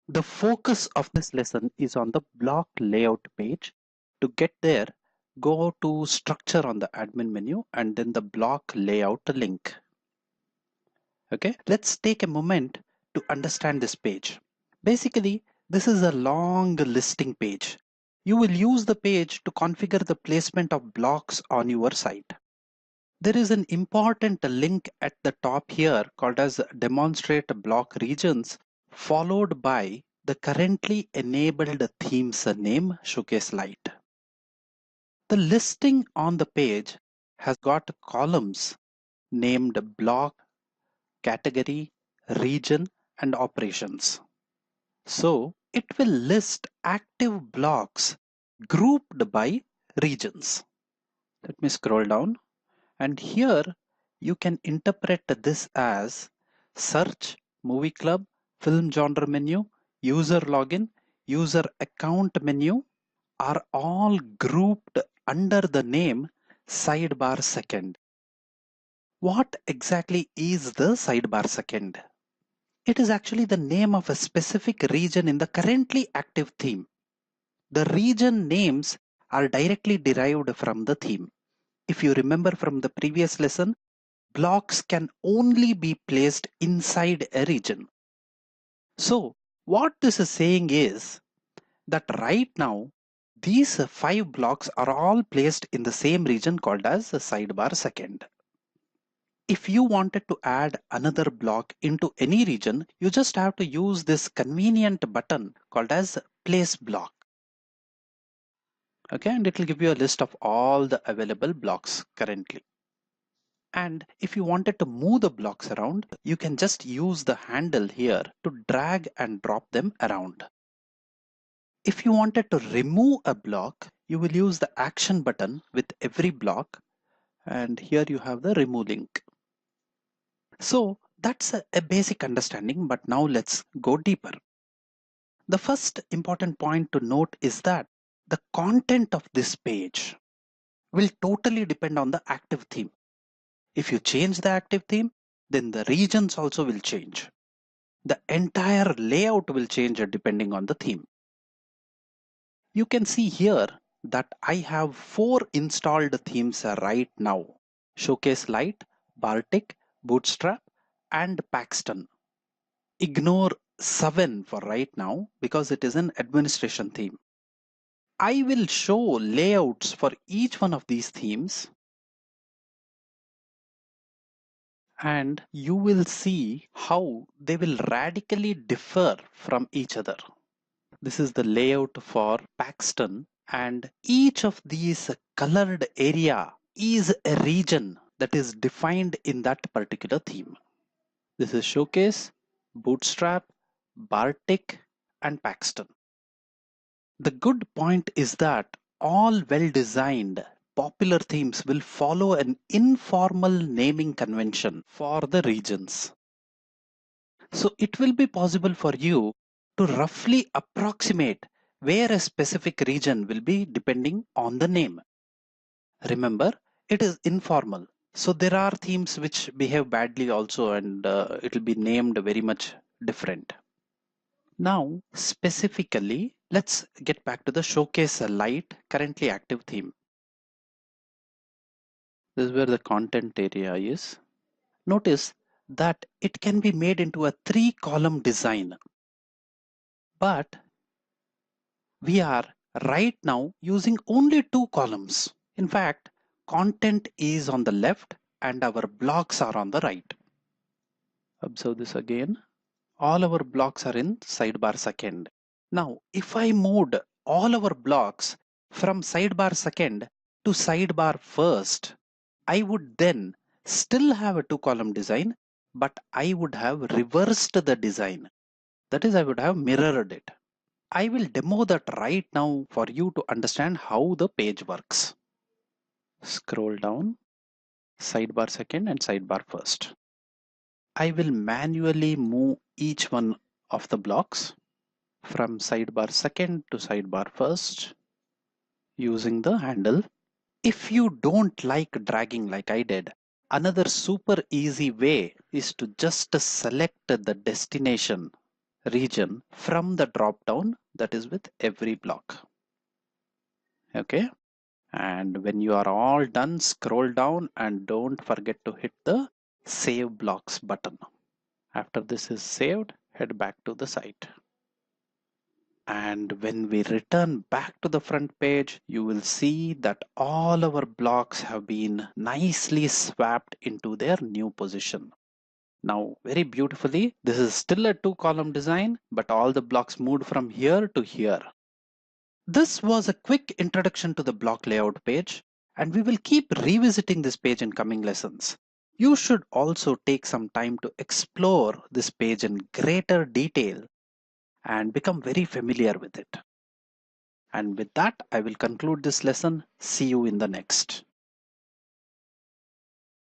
The focus of this lesson is on the block layout page. To get there, go to structure on the admin menu and then the block layout link. Okay, let's take a moment to understand this page. Basically, this is a long listing page. You will use the page to configure the placement of blocks on your site. There is an important link at the top here called as demonstrate block regions, followed by the currently enabled theme's name, Showcase Lite. The listing on the page has got columns named block, category, region, and operations. So it will list active blocks grouped by regions. Let me scroll down, and here you can interpret this as search, movie club, film genre menu, user login, user account menu are all grouped under the name sidebar second. What exactly is the sidebar second? It is actually the name of a specific region in the currently active theme. The region names are directly derived from the theme. If you remember from the previous lesson, blocks can only be placed inside a region. So what this is saying is that right now, these 5 blocks are all placed in the same region called as the sidebar second. If you wanted to add another block into any region, you just have to use this convenient button called as place block. Okay, and it will give you a list of all the available blocks currently. And if you wanted to move the blocks around, you can just use the handle here to drag and drop them around. If you wanted to remove a block, you will use the action button with every block, and here you have the remove link. So that's a basic understanding, but now let's go deeper. The first important point to note is that the content of this page will totally depend on the active theme. If you change the active theme, then the regions also will change. The entire layout will change depending on the theme. You can see here that I have 4 installed themes right now: Showcase Lite, Bartik, Bootstrap, and Paxton. Ignore 7 for right now because it is an administration theme. I will show layouts for each one of these themes, and you will see how they will radically differ from each other. This is the layout for Paxton, and each of these colored area is a region that is defined in that particular theme. This is Showcase, Bootstrap, Bartik, and Paxton. The good point is that all well-designed popular themes will follow an informal naming convention for the regions. So it will be possible for you to roughly approximate where a specific region will be depending on the name. Remember, it is informal. So there are themes which behave badly also, and it will be named very much different. Now, specifically, let's get back to the Showcase Lite currently active theme. This is where the content area is. Notice that it can be made into a 3-column design, but we are right now using only 2 columns. In fact, content is on the left and our blocks are on the right. Observe this again. All our blocks are in sidebar second. Now, if I moved all our blocks from sidebar second to sidebar first, I would then still have a 2-column design, but I would have reversed the design. That is, I would have mirrored it. I will demo that right now for you to understand how the page works. Scroll down, sidebar second and sidebar first. I will manually move each one of the blocks from sidebar second to sidebar first using the handle. If you don't like dragging like I did, another super easy way is to just select the destination region from the drop down, that is with every block. Okay, and when you are all done, scroll down and don't forget to hit the save blocks button. After this is saved, head back to the site. And when we return back to the front page, you will see that all our blocks have been nicely swapped into their new position. Now, very beautifully, this is still a 2-column design, but all the blocks moved from here to here. This was a quick introduction to the block layout page, and we will keep revisiting this page in coming lessons. You should also take some time to explore this page in greater detail and become very familiar with it. And with that, I will conclude this lesson. See you in the next.